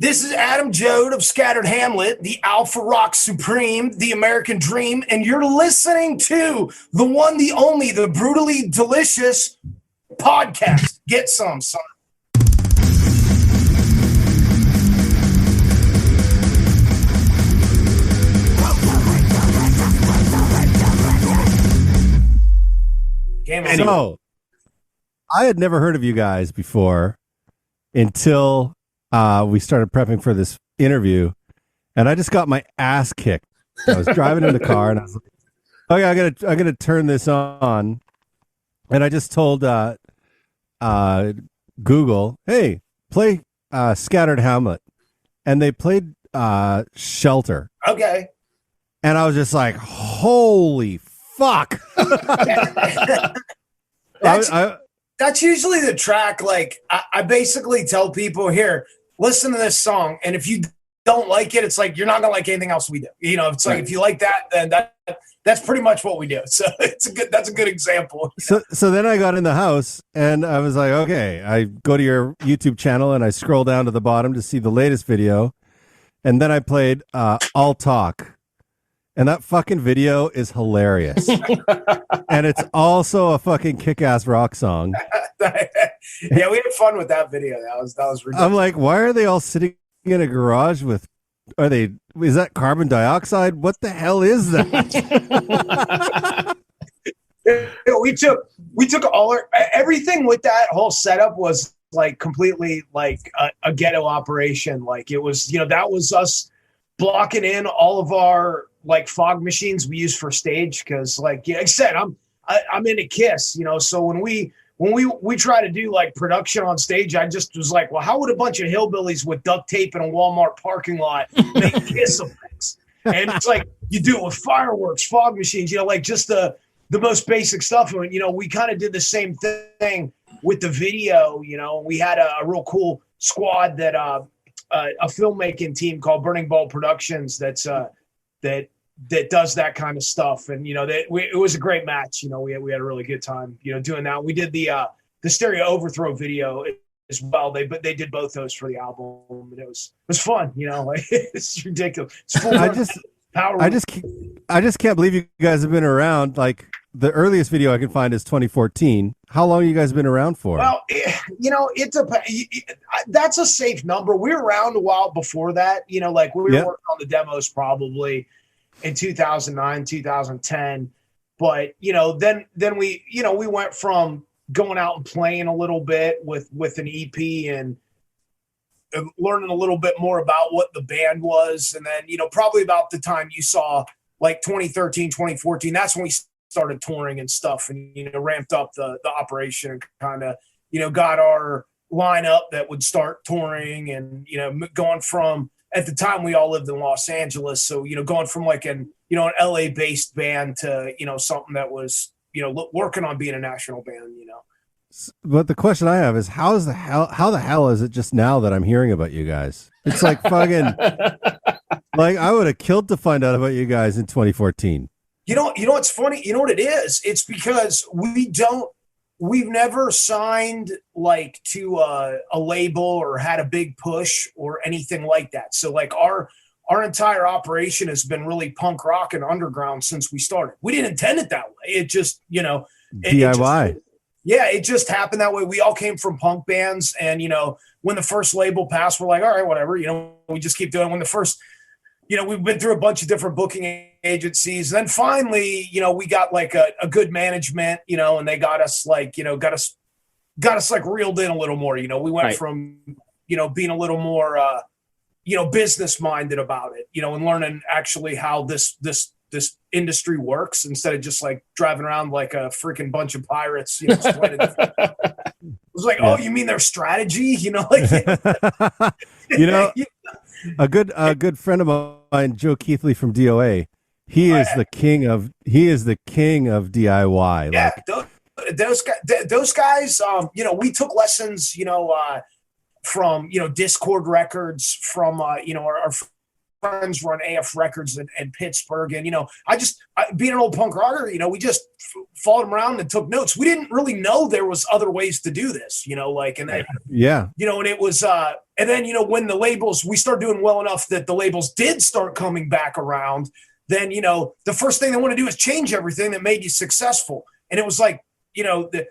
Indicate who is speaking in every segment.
Speaker 1: This is Adam Joad of Scattered Hamlet, the Alpha Rock Supreme, the American Dream, and you're listening to the one, the only, the brutally delicious podcast. Get some, son.
Speaker 2: So, I had never heard of you guys before until we started prepping for this interview, and I just got my ass kicked. I was driving in the car, and I was like, "Okay, I gotta turn this on," and I just told Google, "Hey, play Scattered Hamlet," and they played Shelter.
Speaker 1: Okay,
Speaker 2: and I was just like, "Holy fuck!"
Speaker 1: That's usually the track. Like I basically tell people, here, listen to this song, and if you don't like it, it's like you're not gonna like anything else we do. You know, it's like if you like that, then that's pretty much what we do. So that's a good example.
Speaker 2: So then I got in the house and I was like, okay, I go to your YouTube channel and I scroll down to the bottom to see the latest video, and then I played All Talk. And that fucking video is hilarious. And it's also a fucking kick-ass rock song.
Speaker 1: Yeah, we had fun with that video. That was ridiculous.
Speaker 2: I'm like, why are they all sitting in a garage with, is that carbon dioxide? What the hell is that?
Speaker 1: we took all everything with that whole setup was like completely like a ghetto operation. Like it was, that was us blocking in all of our like fog machines we use for stage, because like I said, I'm into Kiss, so when we try to do like production on stage, I just was like, well, how would a bunch of hillbillies with duct tape in a Walmart parking lot make Kiss effects? And it's like you do it with fireworks, fog machines, like just the most basic stuff. And we kind of did the same thing with the video. We had a real cool squad that a filmmaking team called Burning Ball Productions that does that kind of stuff. And it was a great match. We had a really good time doing that. We did the Stereo Overthrow video as well. They did both those for the album, and it was fun. Like it's ridiculous. It's full
Speaker 2: I just can't believe you guys have been around. Like the earliest video I can find is 2014. How long have you guys been around for?
Speaker 1: Well, it depends. That's a safe number. We were around a while before that. Like we were working on the demos probably in 2009, 2010. But, then we went from going out and playing a little bit with an EP and learning a little bit more about what the band was. And then, probably about the time you saw like 2013, 2014, that's when we started touring and stuff and, ramped up the operation and kind of, got our lineup that would start touring and, going from, at the time we all lived in Los Angeles. So, going from like an LA based band to, something that was, working on being a national band,
Speaker 2: But the question I have is how the hell is it just now that I'm hearing about you guys? It's like fucking, like I would have killed to find out about you guys in 2014.
Speaker 1: What's funny? You know what it is? It's because we've never signed like to a label or had a big push or anything like that. So like our entire operation has been really punk rock and underground since we started. We didn't intend it that way. It just,
Speaker 2: DIY.
Speaker 1: It just happened that way. We all came from punk bands, and when the first label passed, we're like, all right, whatever. We just keep doing. When the first, we've been through a bunch of different booking agencies. And then finally, we got like a good management, and they got us like, got us like reeled in a little more. We went from, being a little more, business minded about it, and learning actually how this industry works instead of just like driving around like a freaking bunch of pirates. It was like, oh, you mean their strategy?
Speaker 2: A good friend of mine, Joe Keithley from DOA. He is the king of DIY.
Speaker 1: Yeah, those guys. We took lessons. From Discord Records, from our friends run AF Records in Pittsburgh. And, being an old punk rocker, we just followed them around and took notes. We didn't really know there was other ways to do this, and then, and it was, and then, when the labels, we started doing well enough that the labels did start coming back around, then, the first thing they want to do is change everything that made you successful. And it was like, a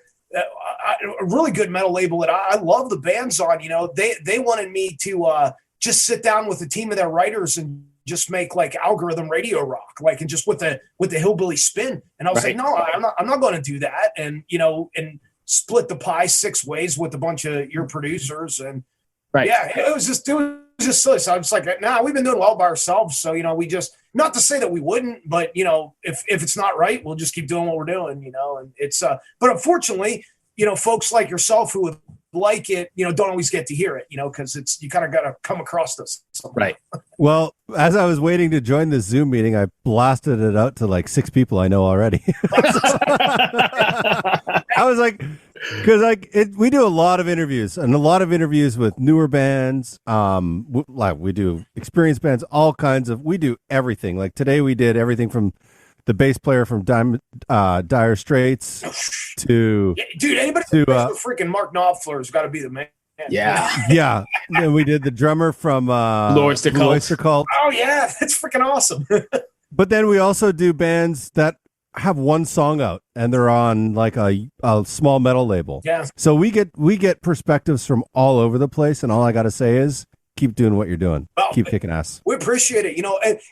Speaker 1: really good metal label that I love the bands on, they wanted me to just sit down with a team of their writers and just make like algorithm radio rock, like, and just with the hillbilly spin. And I was like, no, I'm not going to do that. And, and split the pie 6 ways with a bunch of your producers. And it was just silly. So I was like, nah, we've been doing well by ourselves. So, we just, not to say that we wouldn't, but, if it's not right, we'll just keep doing what we're doing, and it's, but unfortunately, folks like yourself who would like it, don't always get to hear it, because it's, you kind of got to come across this.
Speaker 3: Right.
Speaker 2: Well, as I was waiting to join this Zoom meeting, I blasted it out to like 6 people I know already. I was like, because we do a lot of interviews with newer bands. We do experienced bands, all kinds of. We do everything. Like today, we did everything from the bass player from Dire Straits to
Speaker 1: anybody who freaking Mark Knopfler's got to be the man.
Speaker 2: Yeah. And we did the drummer from Blue Oyster Cult.
Speaker 1: Oh yeah, that's freaking awesome.
Speaker 2: But then we also do bands that have one song out and they're on like a small metal label.
Speaker 1: Yeah.
Speaker 2: So we get perspectives from all over the place, and all I got to say is keep doing what you're doing. Well, keep kicking ass.
Speaker 1: We appreciate it,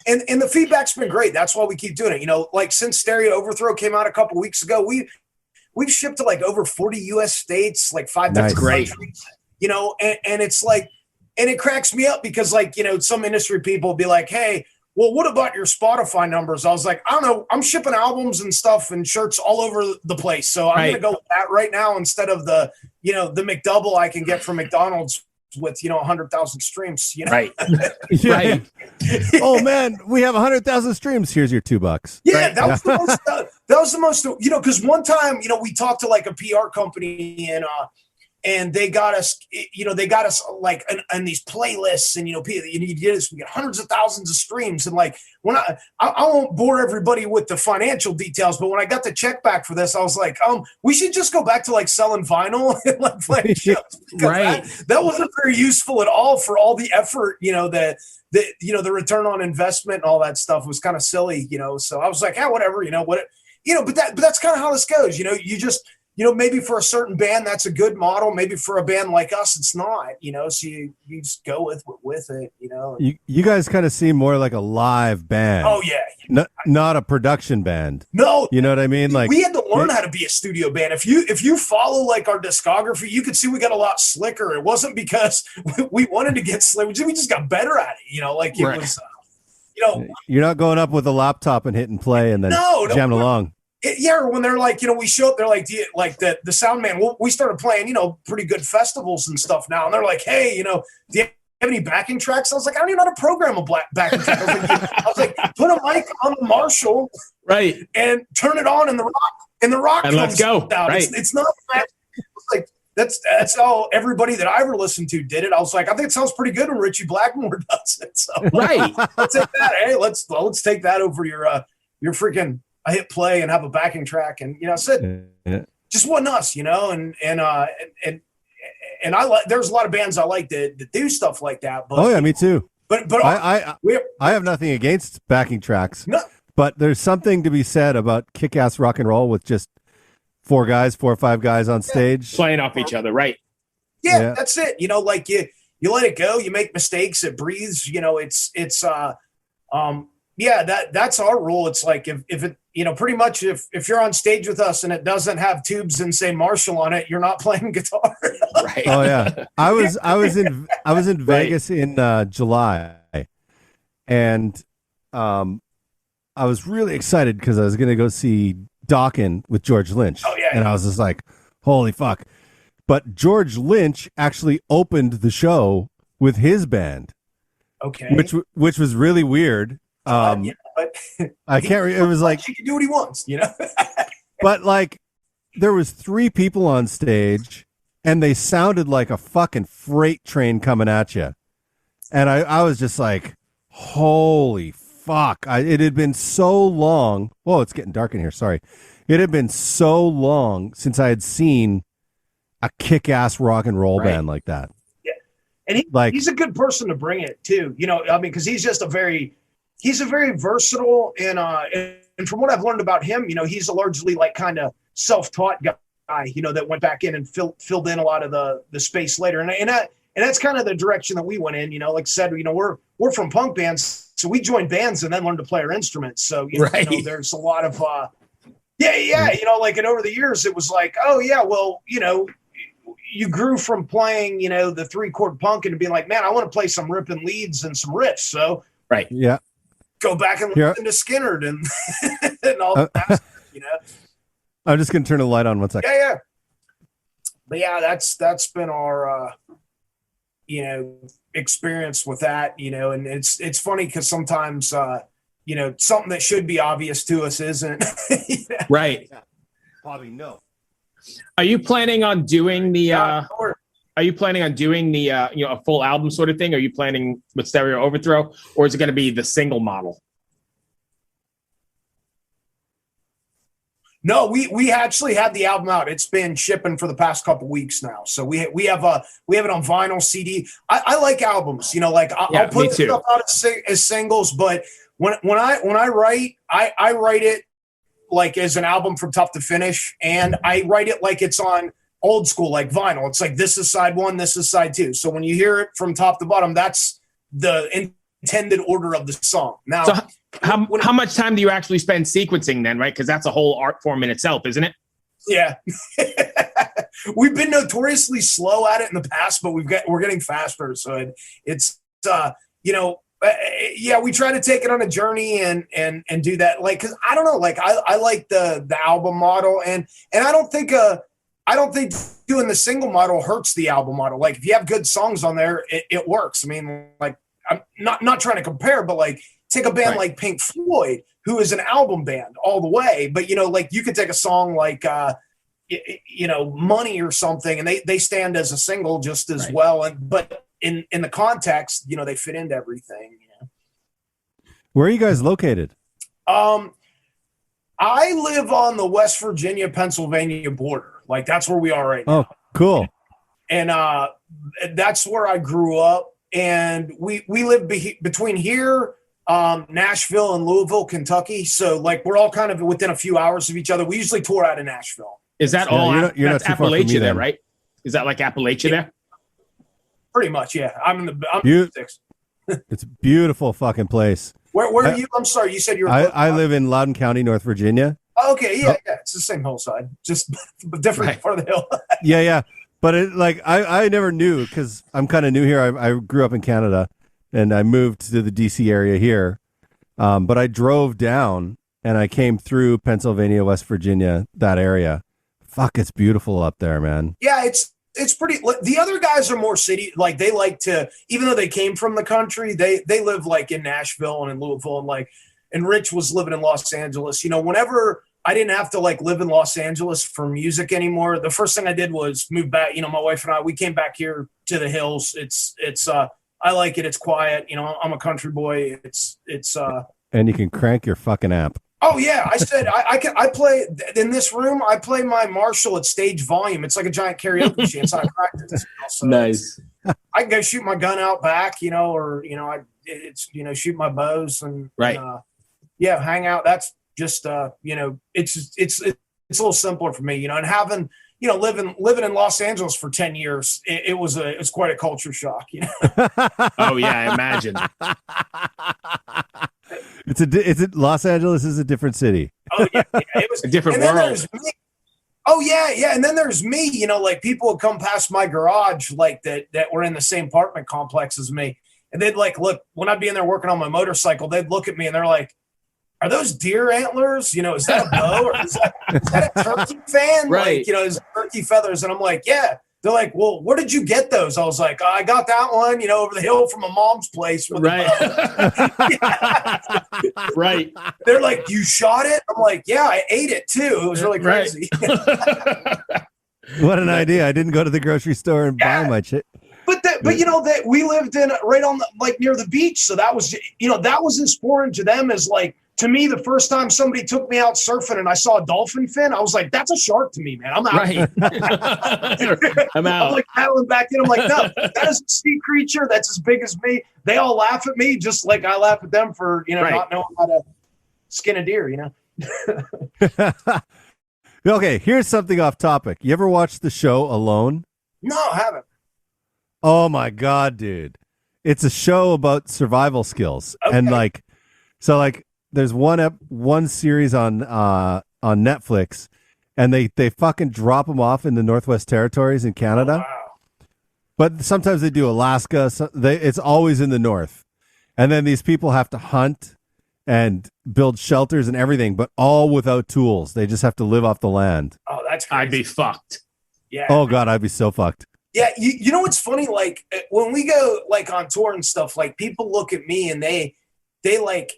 Speaker 1: and the feedback's been great. That's why we keep doing it. Like since Stereo Overthrow came out a couple weeks ago, we've shipped to like over 40 US states, like 5 different countries. And it's like, and it cracks me up because like, some industry people be like, hey, well, what about your Spotify numbers? I was like, I don't know. I'm shipping albums and stuff and shirts all over the place. So I'm going to go with that right now instead of the McDouble I can get from McDonald's with, 100,000 streams,
Speaker 3: Right.
Speaker 2: Right. Oh man, we have 100,000 streams. Here's your $2.
Speaker 1: Yeah. That was the most, cause one time, we talked to like a PR company and they got us, like on these playlists and, you do this, we get hundreds of thousands of streams. And like, when I won't bore everybody with the financial details, but when I got the check back for this, I was like, we should just go back to like selling vinyl and like playing shows.
Speaker 3: Right.
Speaker 1: That wasn't very useful at all for all the effort, the return on investment and all that stuff was kind of silly, so I was like, whatever, but that's kind of how this goes. You just, maybe for a certain band, that's a good model. Maybe for a band like us, it's not, so you just go with it,
Speaker 2: You guys kind of seem more like a live band.
Speaker 1: Oh, yeah.
Speaker 2: Not a production band.
Speaker 1: No.
Speaker 2: You know what I mean? Like
Speaker 1: we had to learn how to be a studio band. If you follow like our discography, you could see we got a lot slicker. It wasn't because we wanted to get slick. We just got better at it, it was,
Speaker 2: You're not going up with a laptop and hitting play and then jamming along.
Speaker 1: Or when they're like, we show up, they're like, the sound man, we started playing, pretty good festivals and stuff now. And they're like, hey, do you have any backing tracks? I was like, I don't even know how to program a backing track. I was like, put a mic on the Marshall,
Speaker 3: right,
Speaker 1: and turn it on, and the rock,
Speaker 3: and let's go.
Speaker 1: Out.
Speaker 3: Right.
Speaker 1: It's not like that's how everybody that I ever listened to did it. I was like, I think it sounds pretty good when Richie Blackmore does it. So
Speaker 3: right,
Speaker 1: let's take that. Hey, let's take that over your freaking. I hit play and have a backing track, and just wasn't us, and I like. There's a lot of bands I like that do stuff like that. But,
Speaker 2: oh yeah, me too.
Speaker 1: But
Speaker 2: I have nothing against backing tracks.
Speaker 1: No.
Speaker 2: But there's something to be said about kick-ass rock and roll with just 4 or 5 guys on stage
Speaker 3: playing off each other, right?
Speaker 1: Yeah, that's it. Like you let it go. You make mistakes. It breathes. That's our rule. It's like if it, pretty much if you're on stage with us and it doesn't have tubes and say Marshall on it, you're not playing guitar.
Speaker 3: Right.
Speaker 2: Oh yeah. I was in Vegas in July, and I was really excited because I was going to go see Dawkins with George Lynch.
Speaker 1: Oh yeah.
Speaker 2: And I was just like, holy fuck. But George Lynch actually opened the show with his band.
Speaker 1: Okay.
Speaker 2: Which was really weird.
Speaker 1: But
Speaker 2: I can't. It was like
Speaker 1: he can do what he wants,
Speaker 2: But like, there was 3 people on stage, and they sounded like a fucking freight train coming at you, and I was just like, Holy fuck. It had been so long. Whoa, it's getting dark in here. Sorry. It had been so long since I had seen a kick-ass rock and roll band like that.
Speaker 1: Yeah. And he's a good person to bring it too. You know, I mean, because he's just he's a very versatile and from what I've learned about him, you know, he's a largely like kind of self-taught guy, you know, that went back in and filled in a lot of the space later. And that's kind of the direction that we went in, you know, like I said, you know, we're from punk bands, so we joined bands and then learned to play our instruments. So, you know, there's a lot of, you know, like, and over the years it was like, oh yeah, well, you know, you grew from playing, you know, the 3-chord punk into being like, man, I want to play some ripping leads and some riffs. So
Speaker 2: yeah,
Speaker 1: go back and listen to Skinner and and all that, you know.
Speaker 2: I'm just gonna turn the light on 1 second.
Speaker 1: Yeah. But yeah, that's been our you know, experience with that, you know, and it's funny because sometimes you know, something that should be obvious to us isn't. You know?
Speaker 3: Right.
Speaker 2: Probably no.
Speaker 3: Are you planning on doing the you know, a full album sort of thing? Are you planning with Stereo Overthrow, or is it going to be the single model?
Speaker 1: No, we actually had the album out. It's been shipping for the past couple weeks now. So we have it on vinyl, CD. I like albums, you know, like I'll put stuff out as singles, but when I write, I write it like as an album from top to finish, and I write it like it's on old school, like vinyl. It's like, this is side 1, this is side 2. So when you hear it from top to bottom, that's the intended order of the song. Now,
Speaker 3: so how much time do you actually spend sequencing then, right? Because that's a whole art form in itself, isn't it?
Speaker 1: Yeah. We've been notoriously slow at it in the past, but we're getting faster. So it's you know, yeah, we try to take it on a journey and do that. Like, cause I don't know, like I like the album model, and I don't think doing the single model hurts the album model. Like, if you have good songs on there, it works. I mean, like, I'm not trying to compare, but like, take a band like Pink Floyd, who is an album band all the way. But, you know, like, you could take a song like, you know, Money or something, and they stand as a single just as well. But in the context, you know, they fit into everything. You know?
Speaker 2: Where are you guys located?
Speaker 1: I live on the West Virginia, Pennsylvania border. Like, that's where we are right now.
Speaker 2: Oh, cool.
Speaker 1: And that's where I grew up. And we live between here, Nashville, and Louisville, Kentucky. So, like, we're all kind of within a few hours of each other. We usually tour out of Nashville.
Speaker 3: Is that all? You're not Appalachia there, right? Is that like Appalachia there?
Speaker 1: Pretty much, yeah. I'm
Speaker 2: It's a beautiful fucking place.
Speaker 1: Where are you? I'm sorry, you said you're.
Speaker 2: I live in Loudoun County, North Virginia.
Speaker 1: Oh, okay, yeah, it's the same hillside, just different part of the hill.
Speaker 2: Yeah. But I never knew, because I'm kind of new here. I grew up in Canada, and I moved to the DC area here. But I drove down, and I came through Pennsylvania, West Virginia, that area. Fuck, it's beautiful up there, man.
Speaker 1: Yeah, it's pretty. The other guys are more city, like, they like to, even though they came from the country, they live like in Nashville and in Louisville, and Rich was living in Los Angeles. You know, whenever I didn't have to like live in Los Angeles for music anymore, the first thing I did was move back. You know, my wife and we came back here to the hills. It's I like it. It's quiet. You know, I'm a country boy. It's
Speaker 2: and you can crank your fucking amp.
Speaker 1: Oh yeah, I said I play in this room. I play my Marshall at stage volume. It's like a giant karaoke machine. It's not practice. You know, so
Speaker 3: nice.
Speaker 1: I can go shoot my gun out back, you know, or you know, shoot my bows and yeah, hang out. That's just you know, it's a little simpler for me, you know, and having, you know, living in Los Angeles for 10 years, it was quite a culture shock, you know.
Speaker 3: Oh yeah, I imagine.
Speaker 2: It's Los Angeles is a different city.
Speaker 1: Oh yeah, it was
Speaker 3: a different world.
Speaker 1: Oh yeah, and then there's me. You know, like, people would come past my garage, like that were in the same apartment complex as me, and they'd like look when I'd be in there working on my motorcycle. They'd look at me and they're like, "Are those deer antlers? You know, is that a bow or is that a turkey fan?
Speaker 3: Right.
Speaker 1: Like, you know, is turkey feathers?" And I'm like, "Yeah." They're like, "Well, where did you get those?" I was like, "I got that one, you know, over the hill from my mom's place."
Speaker 3: Right. Right.
Speaker 1: They're like, "You shot it?" I'm like, "Yeah, I ate it too. It was really crazy."
Speaker 2: What an idea. I didn't go to the grocery store and buy my shit.
Speaker 1: But you know that we lived in right on the, like near the beach, so that was that was as foreign to them as like to me. The first time somebody took me out surfing and I saw a dolphin fin, I was like, "That's a shark to me, man. I'm out."
Speaker 3: Right. I'm out.
Speaker 1: I'm like paddling back in. I'm like, "No, that is a sea creature that's as big as me." They all laugh at me just like I laugh at them for not knowing how to skin a deer.
Speaker 2: Okay, here's something off topic. You ever watch the show Alone?
Speaker 1: No, I haven't.
Speaker 2: Oh my God, dude. It's a show about survival skills.
Speaker 1: Okay.
Speaker 2: And there's one series on Netflix, and they fucking drop them off in the Northwest Territories in Canada.
Speaker 1: Oh, wow.
Speaker 2: But sometimes they do Alaska. It's always in the north. And then these people have to hunt and build shelters and everything, but all without tools. They just have to live off the land.
Speaker 1: Oh, that's crazy.
Speaker 3: I'd be fucked.
Speaker 1: Yeah.
Speaker 2: Oh God, I'd be so fucked.
Speaker 1: Yeah, you know what's funny? Like when we go like on tour and stuff, like people look at me and they like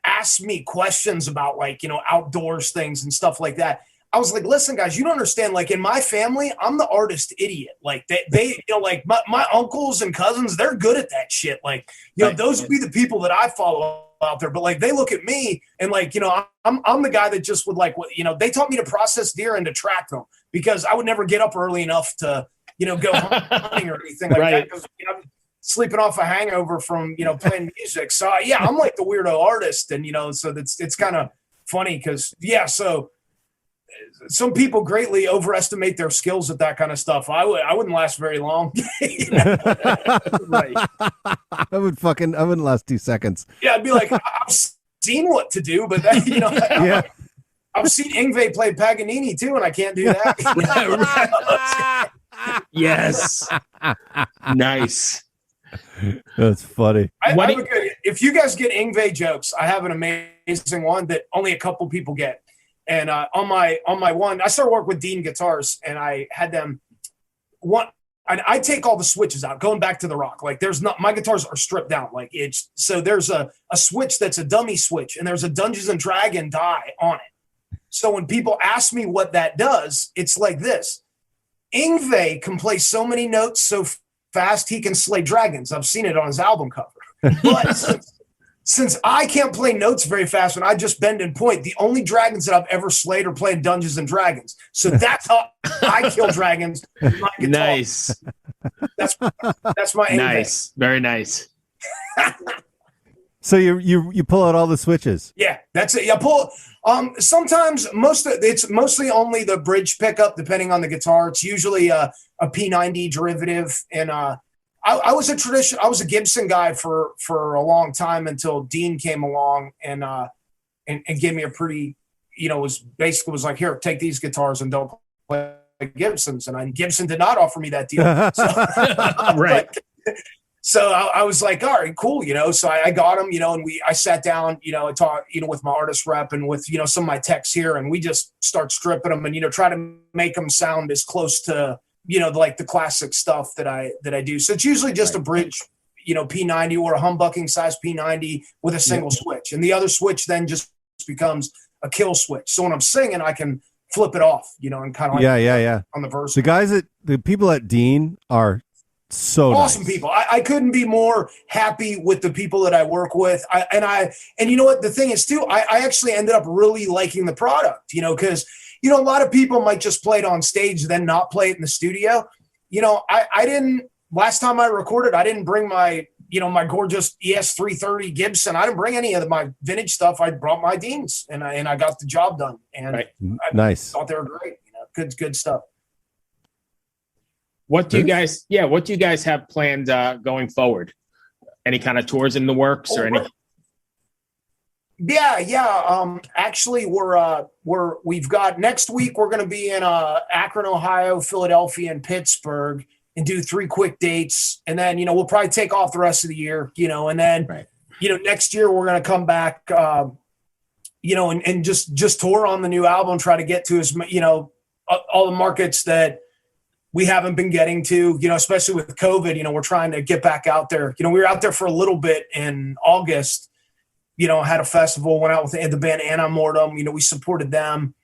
Speaker 1: ask me questions about like outdoors things and stuff like that. I was like, listen, guys, you don't understand. Like in my family, I'm the artist idiot. Like they like my uncles and cousins, they're good at that shit. Like those would be the people that I follow out there. But like they look at me and like I'm the guy that just would like they taught me to process deer and to track them because I would never get up early enough to go hunting or anything like that because I'm sleeping off a hangover from playing music. So yeah, I'm like the weirdo artist, and so it's kind of funny because so some people greatly overestimate their skills at that kind of stuff. I wouldn't last very long.
Speaker 2: Right. I wouldn't last 2 seconds.
Speaker 1: Yeah, I'd be like, I've seen what to do, but
Speaker 2: yeah.
Speaker 1: I've seen Yngwie play Paganini too, and I can't do that.
Speaker 3: Yes. Nice.
Speaker 2: That's funny.
Speaker 1: If you guys get Yngwie jokes, I have an amazing one that only a couple people get. And on my one, I started working with Dean Guitars, and I had them I take all the switches out, going back to the rock. Like my guitars are stripped down. Like there's a switch that's a dummy switch, and there's a Dungeons and Dragon die on it. So when people ask me what that does, it's like this. Yngwie can play so many notes so fast he can slay dragons. I've seen it on his album cover. But since I can't play notes very fast and I just bend and point, the only dragons that I've ever slayed are playing Dungeons and Dragons. So that's how I kill dragons with my guitar.
Speaker 3: Nice.
Speaker 1: That's my Yngwie.
Speaker 3: Nice. Very nice.
Speaker 2: So you pull out all the switches.
Speaker 1: Yeah, that's it. Yeah, pull. Sometimes it's mostly only the bridge pickup, depending on the guitar. It's usually a P90 derivative, and I was a Gibson guy for a long time until Dean came along and gave me a pretty, was like, here, take these guitars and don't play Gibsons. And Gibson did not offer me that deal. So,
Speaker 3: right.
Speaker 1: So I was like, all right, cool, So I got him, and I sat down, and talked, with my artist rep and with, some of my techs here, and we just start stripping them and, try to make them sound as close to, like the classic stuff that I do. So it's usually just a bridge, P90 or a humbucking size P90 with a single switch, and the other switch then just becomes a kill switch. So when I'm singing, I can flip it off, and kind of like on the verse.
Speaker 2: The people at Dean are so
Speaker 1: awesome
Speaker 2: nice.
Speaker 1: people. I couldn't be more happy with the people that I work with. And you know what the thing is too, I actually ended up really liking the product, because a lot of people might just play it on stage then not play it in the studio. I didn't, last time I recorded, I didn't bring my my gorgeous ES330 Gibson. I didn't bring any of my vintage stuff. I brought my Deans, and I got the job done. And I thought they were great. Good stuff.
Speaker 3: What do you guys have planned going forward? Any kind of tours in the works or any?
Speaker 1: Yeah. Actually, we've got next week. We're going to be in Akron, Ohio, Philadelphia, and Pittsburgh, and do 3 quick dates. And then we'll probably take off the rest of the year. And then next year we're going to come back. And just tour on the new album. Try to get to as all the markets that we haven't been getting to, especially with COVID, we're trying to get back out there. We were out there for a little bit in August, had a festival, went out with the band Anamortem, we supported them.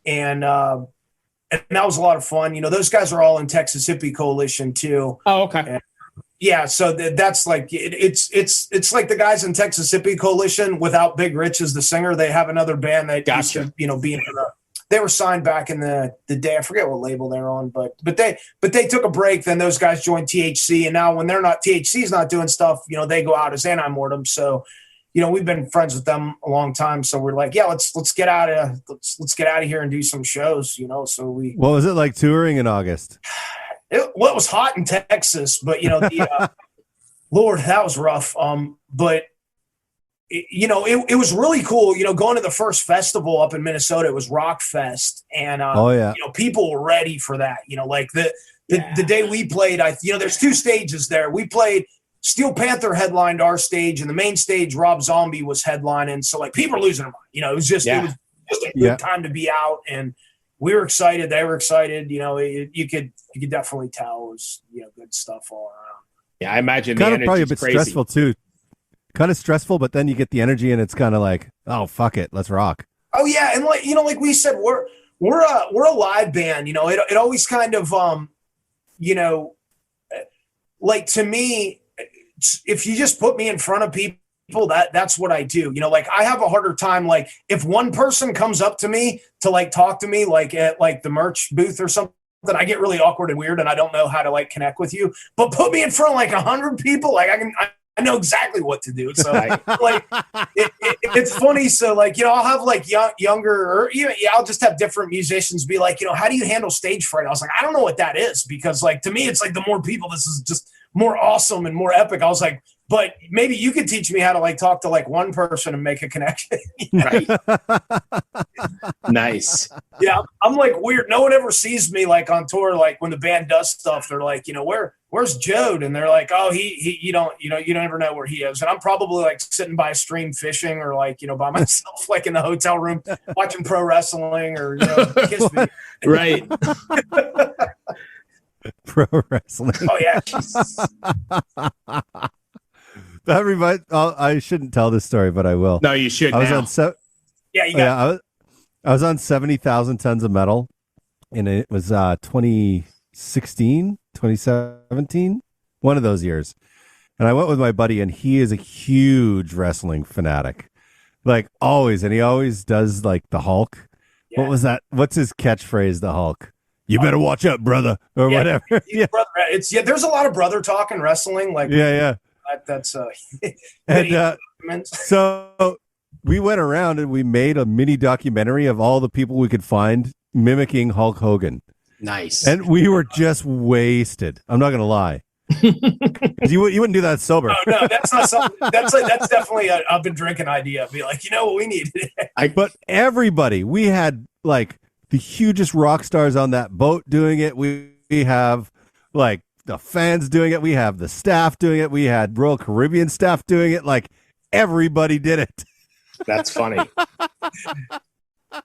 Speaker 1: And that was a lot of fun. Those guys are all in Texas Hippie Coalition too.
Speaker 3: Oh, okay.
Speaker 1: Yeah, so that's like it's like the guys in Texas Hippie Coalition without Big Rich as the singer. They have another band that used to, be in they were signed back in the day. I forget what label they're on, but they took a break. Then those guys joined THC, and now when they're not THC's not doing stuff, they go out as Anti-Mortem. So, we've been friends with them a long time. So we're like, yeah, let's get out of here and do some shows. So we.
Speaker 2: What was it like touring in August?
Speaker 1: It was hot in Texas, but Lord, that was rough. But it was really cool. Going to the first festival up in Minnesota, it was Rock Fest, and people were ready for that. Like the day we played, there's two stages there. We played. Steel Panther headlined our stage, and the main stage, Rob Zombie was headlining. So like people are losing their mind. It was just a good time to be out, and we were excited. They were excited. You could definitely tell it was good stuff all around.
Speaker 3: Yeah, I imagine
Speaker 2: kind of probably a bit stressful too. Kind of stressful, but then you get the energy, and it's kind of like, oh fuck it, let's rock.
Speaker 1: Oh yeah, and like we said, we're a live band. It always kind of like to me, if you just put me in front of people. That's what I do. Like I have a harder time. Like if one person comes up to me to like talk to me, like at like the merch booth or something, I get really awkward and weird and I don't know how to like connect with you, but put me in front of like 100 people. Like I know exactly what to do. So like it's funny. So like, I'll have like younger or I'll just have different musicians be like, how do you handle stage fright? I was like, I don't know what that is, because like, to me, it's like the more people, this is just more awesome and more epic. I was like, but maybe you could teach me how to like talk to like one person and make a connection.
Speaker 3: Right. Nice.
Speaker 1: Yeah. I'm like weird. No one ever sees me like on tour. Like when the band does stuff, they're like, where's Joad? And they're like, oh, you never know where he is. And I'm probably like sitting by a stream fishing or like, by myself, like in the hotel room, watching pro wrestling or, kiss me.
Speaker 3: Right.
Speaker 2: Pro wrestling.
Speaker 1: Oh yeah.
Speaker 2: That reminds. I shouldn't tell this story, but I will.
Speaker 3: No, you should.
Speaker 2: I was
Speaker 3: now.
Speaker 2: I was on 70,000 Tons of Metal, and it was 2016, 2017, one of those years. And I went with my buddy, and he is a huge wrestling fanatic, like always, and he always does like the Hulk. Yeah. What was that? What's his catchphrase? The Hulk. You better watch out, brother, or whatever.
Speaker 1: Yeah. Brother, there's a lot of brother talk in wrestling. Like
Speaker 2: yeah.
Speaker 1: That's
Speaker 2: and so we went around and we made a mini documentary of all the people we could find mimicking Hulk Hogan.
Speaker 3: Nice.
Speaker 2: And we were just wasted. I'm not gonna lie. you wouldn't do that sober.
Speaker 1: No, that's not something. That's definitely a I've been drinking idea. Be like, what we need.
Speaker 2: But everybody, we had like the hugest rock stars on that boat doing it. We have like the fans doing it. We have the staff doing it. We had Royal Caribbean staff doing it. Like everybody did it.
Speaker 3: That's funny.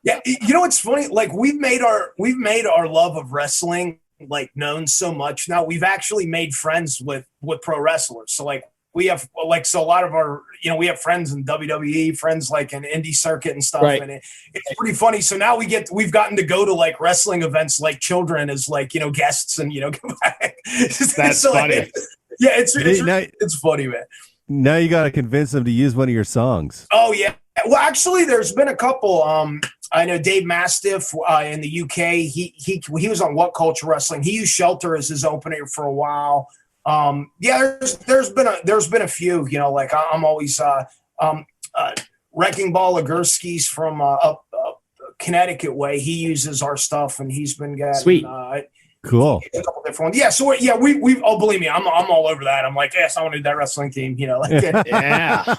Speaker 1: Yeah, it's funny. Like we've made our love of wrestling like known so much now. We've actually made friends with pro wrestlers. So like we have like a lot of our we have friends in WWE, friends like in indie circuit and stuff, right. And it's pretty funny. So now we've gotten to go to like wrestling events like children as like guests and come back.
Speaker 3: That's so, funny.
Speaker 1: Like, yeah, it's funny, man.
Speaker 2: Now you got to convince them to use one of your songs.
Speaker 1: Oh yeah. Well, actually, there's been a couple. I know Dave Mastiff in the UK. He was on What Culture Wrestling. He used Shelter as his opener for a while. Yeah, there's been a few. Like I'm always Wrecking Ball Legursky's from up Connecticut way. He uses our stuff, and he's been getting
Speaker 3: sweet.
Speaker 2: Cool.
Speaker 1: A couple different ones. Yeah. So yeah, we. Oh, believe me, I'm all over that. I'm like, yes, I want to do that wrestling team. Like
Speaker 3: yeah.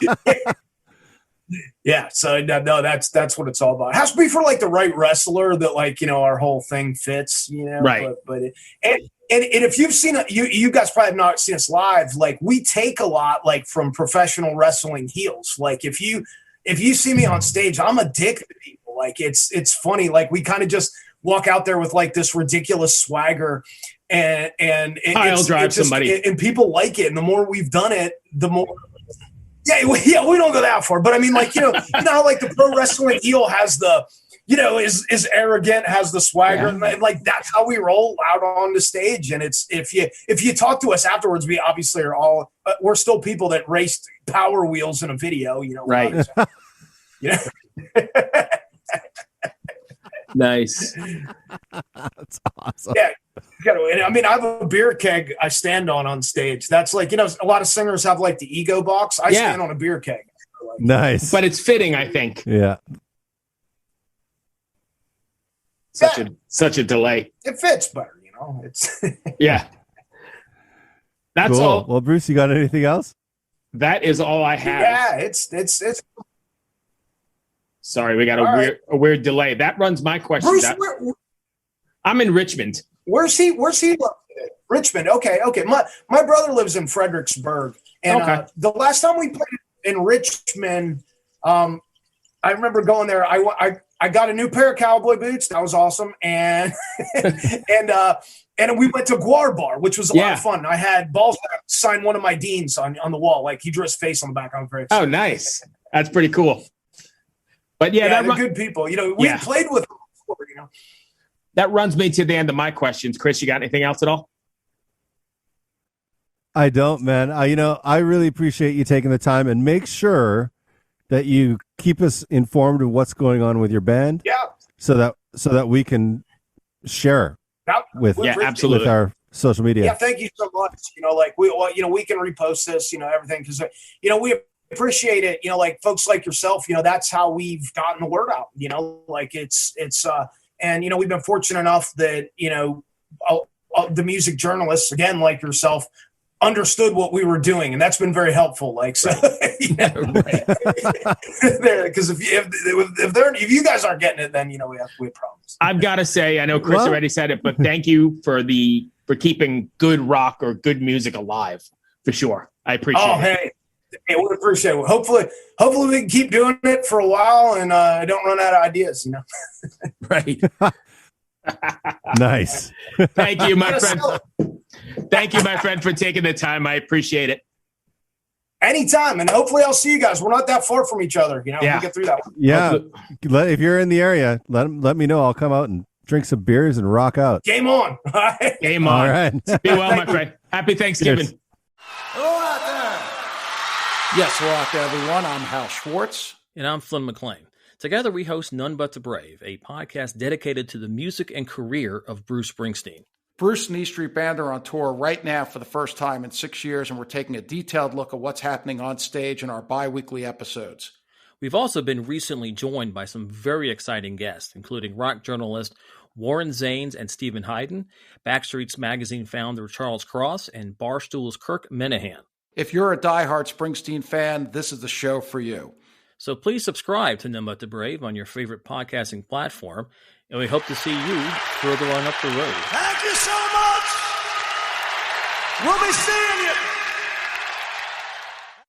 Speaker 1: Yeah, so no, that's what it's all about. It has to be for like the right wrestler that like our whole thing fits.
Speaker 3: Right.
Speaker 1: But if you've seen it, you guys probably have not seen us live. Like we take a lot like from professional wrestling heels. Like if you see me on stage, I'm a dick to people. Like it's funny. Like we kind of just walk out there with like this ridiculous swagger, and
Speaker 3: I'll drive somebody,
Speaker 1: and people like it. And the more we've done it, the more. Yeah, we don't go that far, but I mean, like how like the pro wrestling heel has the is arrogant, has the swagger,
Speaker 3: Yeah.
Speaker 1: and like that's how we roll out on the stage. And it's if you talk to us afterwards, we obviously are all we're still people that raced Power Wheels in a video,
Speaker 3: Right. Nice.
Speaker 2: That's awesome.
Speaker 1: Yeah. I mean, I have a beer keg I stand on stage. That's like, a lot of singers have like the ego box. I stand on a beer keg.
Speaker 2: Nice.
Speaker 3: But it's fitting, I think.
Speaker 2: Yeah.
Speaker 3: Such a delay.
Speaker 1: It fits better, It's
Speaker 3: Yeah. That's
Speaker 2: cool.
Speaker 3: all.
Speaker 2: Well, Bruce, you got anything else?
Speaker 3: That is all I have.
Speaker 1: Yeah, it's
Speaker 3: Sorry, we got a weird delay. That runs my question.
Speaker 1: Bruce,
Speaker 3: I'm in Richmond.
Speaker 1: Where's he? Richmond. Okay. My brother lives in Fredericksburg, and the last time we played in Richmond, I remember going there. I got a new pair of cowboy boots. That was awesome, and and we went to Guar Bar, which was a lot of fun. I had Balzac sign one of my deans on the wall, like he drew his face on the back. I'm very excited.
Speaker 3: Oh, nice. That's pretty cool. But
Speaker 1: they're good people. We played with them before,
Speaker 3: That runs me to the end of my questions. Kris, you got anything else at all?
Speaker 2: I don't, man. I really appreciate you taking the time, and make sure that you keep us informed of what's going on with your band.
Speaker 1: Yeah.
Speaker 2: So that we can share with our social media.
Speaker 1: Yeah, thank you so much. We can repost this, everything, because we appreciate it. Like folks like yourself, that's how we've gotten the word out. Like it's and we've been fortunate enough that the music journalists, again, like yourself, understood what we were doing, and that's been very helpful. Like, so, because if you guys aren't getting it, then we have problems.
Speaker 3: I've got to say, I know Kris already said it, but thank you for keeping good rock or good music alive, for sure. I appreciate it.
Speaker 1: Hey, we appreciate it. Hopefully we can keep doing it for a while and don't run out of ideas.
Speaker 3: Right.
Speaker 2: Nice.
Speaker 3: Thank you, my friend. Thank you, my friend, for taking the time. I appreciate it.
Speaker 1: Anytime, and hopefully I'll see you guys. We're not that far from each other. We'll get through that one.
Speaker 2: Yeah. If you're in the area, let me know. I'll come out and drink some beers and rock out.
Speaker 1: Game on.
Speaker 3: Game on.
Speaker 2: All right.
Speaker 3: Be well, my friend. Happy Thanksgiving.
Speaker 2: Cheers.
Speaker 4: Hello out there. Yes, hello out there, everyone. I'm Hal Schwartz.
Speaker 5: And I'm Flynn McLean. Together we host None But the Brave, a podcast dedicated to the music and career of Bruce Springsteen.
Speaker 4: Bruce and E Street Band are on tour right now for the first time in 6 years, and we're taking a detailed look at what's happening on stage in our bi-weekly episodes.
Speaker 5: We've also been recently joined by some very exciting guests, including rock journalist Warren Zanes and Stephen Hayden, Backstreet's Magazine founder Charles Cross, and Barstool's Kirk Minahan.
Speaker 4: If you're a diehard Springsteen fan, this is the show for you.
Speaker 5: So please subscribe to None But the Brave on your favorite podcasting platform, and we hope to see you further on up the road.
Speaker 6: Thank you so much. We'll be seeing you.